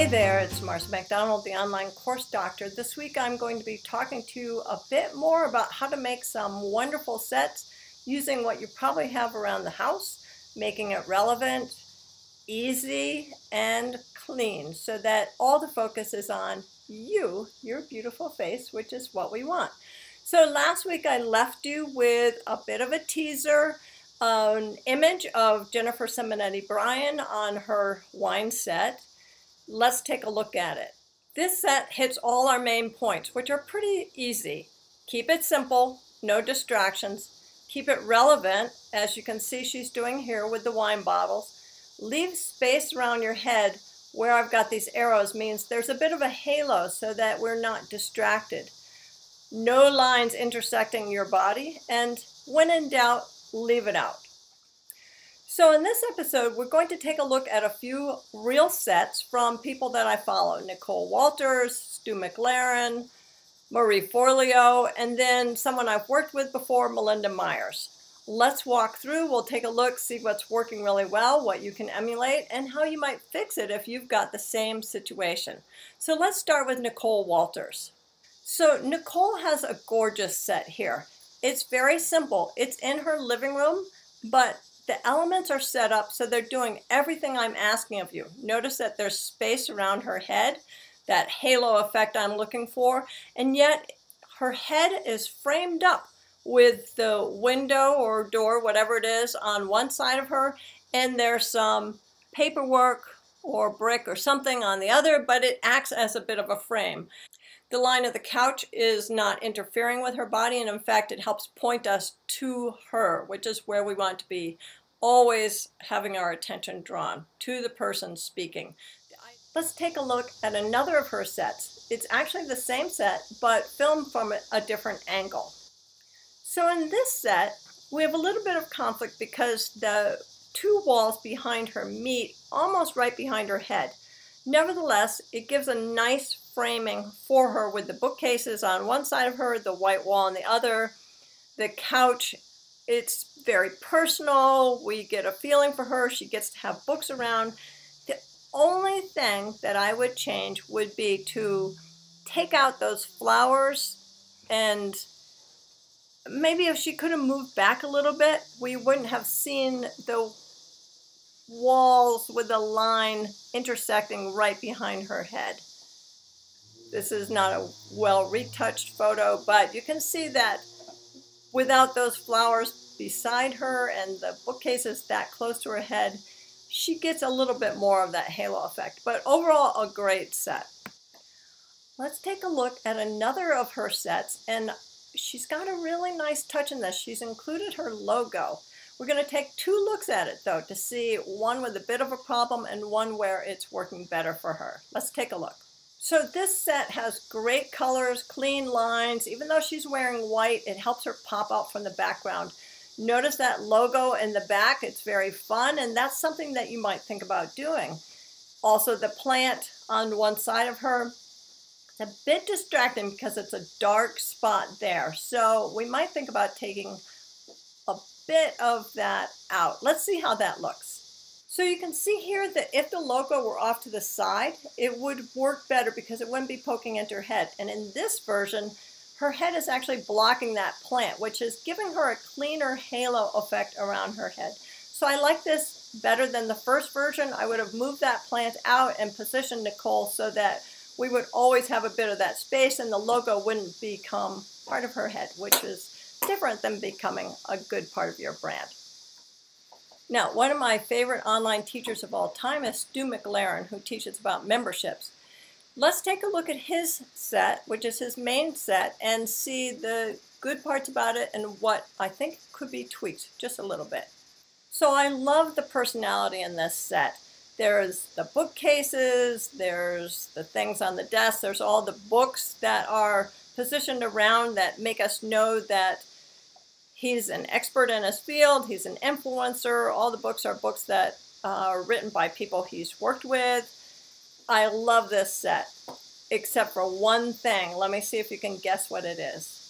Hey there, it's Marcia McDonald, the online course doctor. This week I'm going to be talking to you a bit more about how to make some wonderful sets using what you probably have around the house, making it relevant, easy, and clean so that all the focus is on you, your beautiful face, which is what we want. So last week I left you with a bit of a teaser, an image of Jennifer Simonetti Bryan on her wine set. Let's take a look at it. This set hits all our main points, which are pretty easy. Keep it simple, no distractions. Keep it relevant, as you can see she's doing here with the wine bottles. Leave space around your head where I've got these arrows means there's a bit of a halo so that we're not distracted. No lines intersecting your body, and when in doubt, leave it out. So in this episode, we're going to take a look at a few real sets from people that I follow. Nicole Walters, Stu McLaren, Marie Forleo, and then someone I've worked with before, Melinda Myers. Let's walk through, we'll take a look, see what's working really well, what you can emulate, and how you might fix it if you've got the same situation. So let's start with Nicole Walters. So Nicole has a gorgeous set here. It's very simple. It's in her living room, but the elements are set up so they're doing everything I'm asking of you. Notice that there's space around her head, that halo effect I'm looking for, and yet her head is framed up with the window or door, whatever it is, on one side of her, and there's some paperwork or brick or something on the other, but it acts as a bit of a frame. The line of the couch is not interfering with her body, and in fact it helps point us to her, which is where we want to be, always having our attention drawn to the person speaking. Let's take a look at another of her sets. It's actually the same set, but filmed from a different angle. So in this set, we have a little bit of conflict because the two walls behind her meet almost right behind her head. Nevertheless, it gives a nice framing for her with the bookcases on one side of her, the white wall on the other, the couch. It's very personal. We get a feeling for her. She gets to have books around. The only thing that I would change would be to take out those flowers, and maybe if she could have moved back a little bit, we wouldn't have seen the walls with the line intersecting right behind her head. This is not a well retouched photo, but you can see that without those flowers beside her and the bookcases that close to her head, she gets a little bit more of that halo effect. But overall, a great set. Let's take a look at another of her sets, and she's got a really nice touch in this. She's included her logo. We're going to take two looks at it, though, to see one with a bit of a problem and one where it's working better for her. Let's take a look. So this set has great colors, clean lines. Even though she's wearing white, it helps her pop out from the background. Notice that logo in the back. It's very fun, and that's something that you might think about doing. Also, the plant on one side of her, it's a bit distracting because it's a dark spot there. So we might think about taking a bit of that out. Let's see how that looks. So you can see here that if the logo were off to the side, it would work better because it wouldn't be poking into her head. And in this version, her head is actually blocking that plant, which is giving her a cleaner halo effect around her head. So I like this better than the first version. I would have moved that plant out and positioned Nicole so that we would always have a bit of that space and the logo wouldn't become part of her head, which is different than becoming a good part of your brand. Now, one of my favorite online teachers of all time is Stu McLaren, who teaches about memberships. Let's take a look at his set, which is his main set, and see the good parts about it and what I think could be tweaked just a little bit. So I love the personality in this set. There's the bookcases, there's the things on the desk, there's all the books that are positioned around that make us know that he's an expert in his field, he's an influencer. All the books are books that are written by people he's worked with. I love this set, except for one thing. Let me see if you can guess what it is.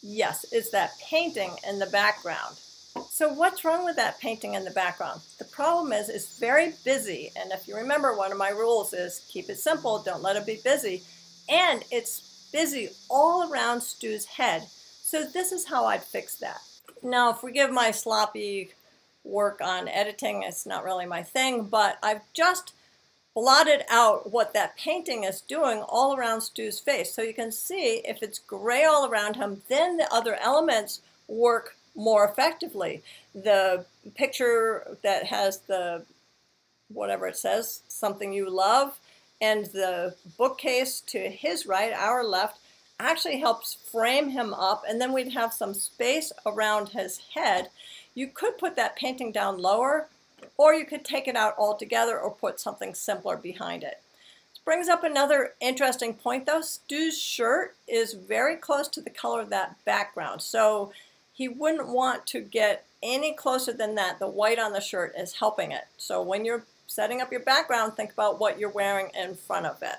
Yes, it's that painting in the background. So what's wrong with that painting in the background? The problem is it's very busy, and if you remember, one of my rules is keep it simple, don't let it be busy, and it's busy all around Stu's head. So this is how I'd fix that. Now, forgive my sloppy work on editing, it's not really my thing, but I've just blotted out what that painting is doing all around Stu's face. So you can see if it's gray all around him, then the other elements work more effectively. The picture that has the, whatever it says, something you love, and the bookcase to his right, our left, actually helps frame him up, and then we'd have some space around his head. You could put that painting down lower, or you could take it out altogether or put something simpler behind it. This brings up another interesting point though. Stu's shirt is very close to the color of that background, so he wouldn't want to get any closer than that. The white on the shirt is helping it. So when you're setting up your background, think about what you're wearing in front of it.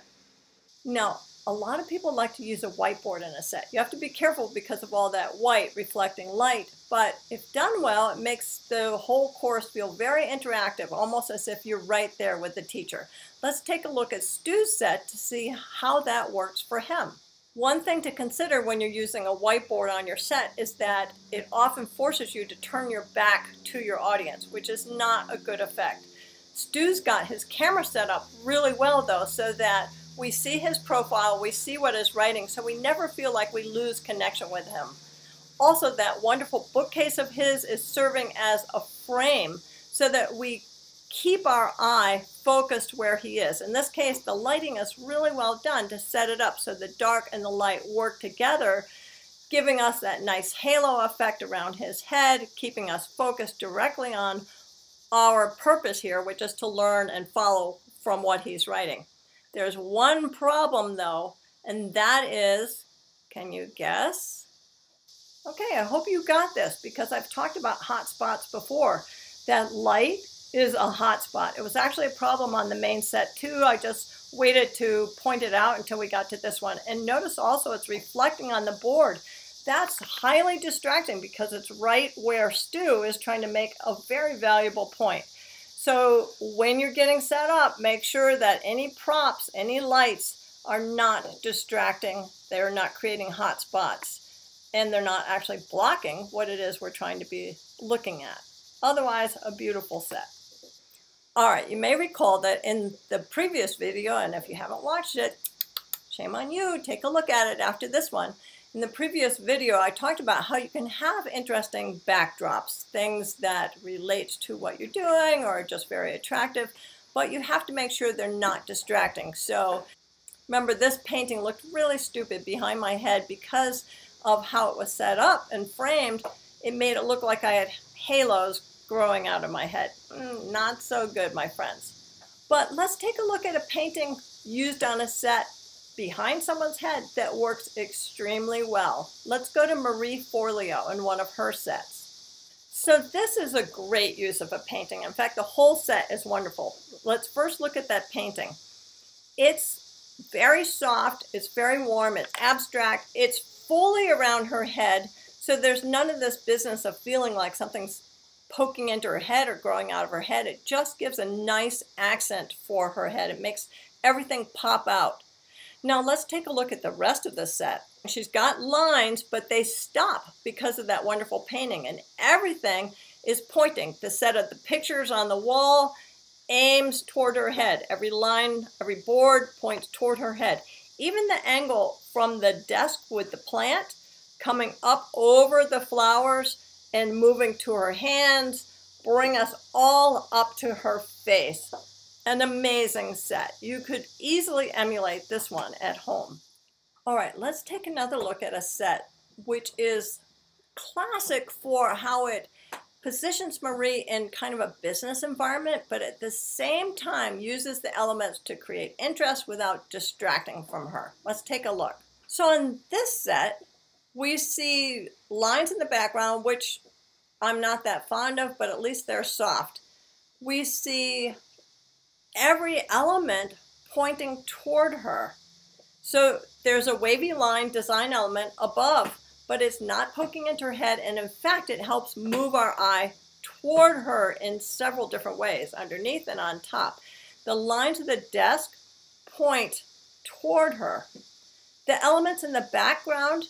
Now, a lot of people like to use a whiteboard in a set. You have to be careful because of all that white reflecting light, but if done well, it makes the whole course feel very interactive, almost as if you're right there with the teacher. Let's take a look at Stu's set to see how that works for him. One thing to consider when you're using a whiteboard on your set is that it often forces you to turn your back to your audience, which is not a good effect. Stu's got his camera set up really well though, so that we see his profile, we see what he's writing, so we never feel like we lose connection with him. Also, that wonderful bookcase of his is serving as a frame so that we keep our eye focused where he is. In this case, the lighting is really well done to set it up so the dark and the light work together, giving us that nice halo effect around his head, keeping us focused directly on our purpose here, which is to learn and follow from what he's writing. There's one problem though, and that is, can you guess? Okay, I hope you got this because I've talked about hot spots before. That light is a hot spot. It was actually a problem on the main set too. I just waited to point it out until we got to this one. And notice also it's reflecting on the board. That's highly distracting because it's right where Stu is trying to make a very valuable point. So when you're getting set up, make sure that any props, any lights are not distracting. They're not creating hot spots, and they're not actually blocking what it is we're trying to be looking at. Otherwise, a beautiful set. All right, you may recall that in the previous video, and if you haven't watched it, shame on you, take a look at it after this one. In the previous video, I talked about how you can have interesting backdrops, things that relate to what you're doing or are just very attractive, but you have to make sure they're not distracting. So remember, this painting looked really stupid behind my head because of how it was set up and framed. It made it look like I had halos growing out of my head. Not so good, my friends. But let's take a look at a painting used on a set behind someone's head that works extremely well. Let's go to Marie Forleo in one of her sets. So this is a great use of a painting. In fact, the whole set is wonderful. Let's first look at that painting. It's very soft, it's very warm, it's abstract, it's fully around her head, so there's none of this business of feeling like something's poking into her head or growing out of her head. It just gives a nice accent for her head. It makes everything pop out. Now let's take a look at the rest of the set. She's got lines, but they stop because of that wonderful painting, and everything is pointing. The set of the pictures on the wall aims toward her head. Every line, every board points toward her head. Even the angle from the desk with the plant coming up over the flowers and moving to her hands bring us all up to her face. An amazing set. You could easily emulate this one at home. All right, let's take another look at a set which is classic for how it positions Marie in kind of a business environment, but at the same time uses the elements to create interest without distracting from her. Let's take a look. So in this set, we see lines in the background, which I'm not that fond of, but at least they're soft. We see every element pointing toward her. So there's a wavy line design element above but it's not poking into her head, and in fact, it helps move our eye toward her in several different ways, underneath and on top. The lines of the desk point toward her. The elements in the background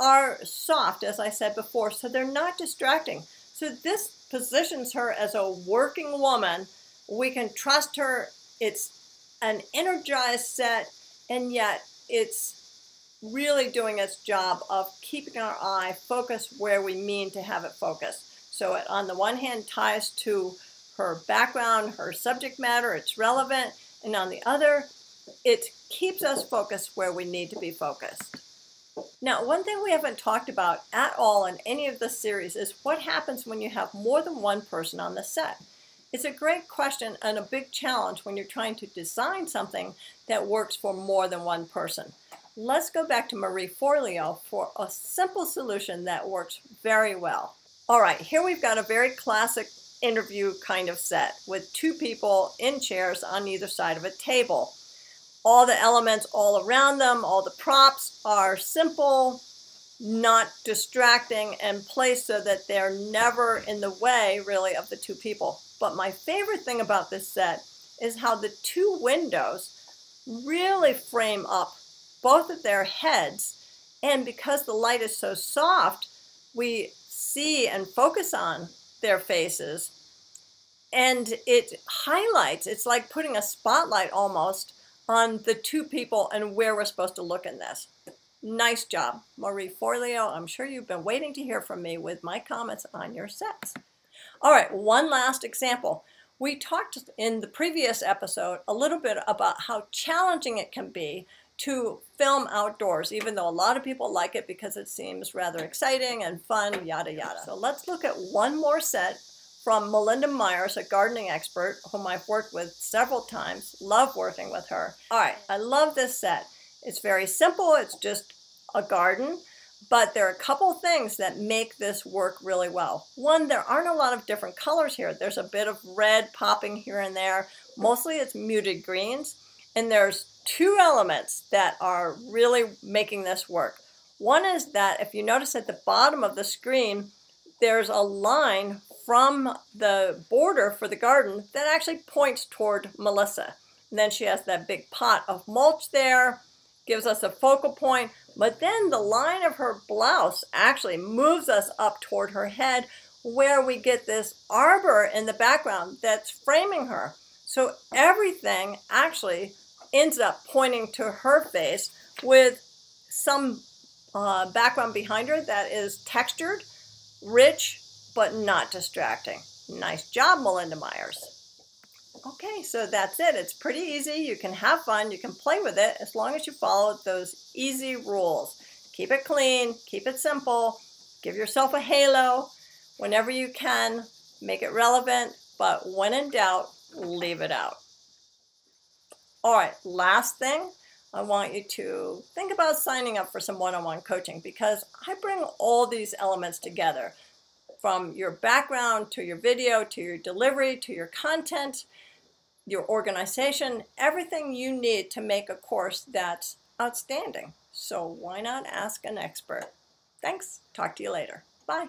are soft, as I said before, so they're not distracting. So this positions her as a working woman. We can trust her. It's an energized set, and yet it's really doing its job of keeping our eye focused where we mean to have it focused. So it, on the one hand, ties to her background, her subject matter, it's relevant, and on the other, it keeps us focused where we need to be focused. Now, one thing we haven't talked about at all in any of this series is what happens when you have more than one person on the set. It's a great question and a big challenge when you're trying to design something that works for more than one person. Let's go back to Marie Forleo for a simple solution that works very well. All right, here we've got a very classic interview kind of set with two people in chairs on either side of a table. All the elements all around them, all the props are simple, not distracting, and placed so that they're never in the way, really, of the two people. But my favorite thing about this set is how the two windows really frame up both of their heads, and because the light is so soft, we see and focus on their faces, and it highlights, it's like putting a spotlight almost on the two people and where we're supposed to look in this. Nice job, Marie Forleo. I'm sure you've been waiting to hear from me with my comments on your sets. All right, one last example. We talked in the previous episode a little bit about how challenging it can be to film outdoors, even though a lot of people like it because it seems rather exciting and fun, yada yada. So let's look at one more set from Melinda Myers, a gardening expert whom I've worked with several times. Love working with her. All right, I love this set. It's very simple. It's just a garden, but there are a couple things that make this work really well. One, there aren't a lot of different colors here. There's a bit of red popping here and there. Mostly it's muted greens, and there's two elements that are really making this work. One is that if you notice at the bottom of the screen, there's a line from the border for the garden that actually points toward Melissa. And then she has that big pot of mulch there, gives us a focal point, but then the line of her blouse actually moves us up toward her head, where we get this arbor in the background that's framing her. So everything actually ends up pointing to her face with some background behind her that is textured, rich, but not distracting. Nice job, Melinda Myers. Okay, so that's it. It's pretty easy. You can have fun. You can play with it as long as you follow those easy rules. Keep it clean. Keep it simple. Give yourself a halo whenever you can. Make it relevant, but when in doubt, leave it out. All right, last thing, I want you to think about signing up for some one-on-one coaching, because I bring all these elements together, from your background to your video to your delivery to your content, your organization, everything you need to make a course that's outstanding. So why not ask an expert? Thanks. Talk to you later. Bye.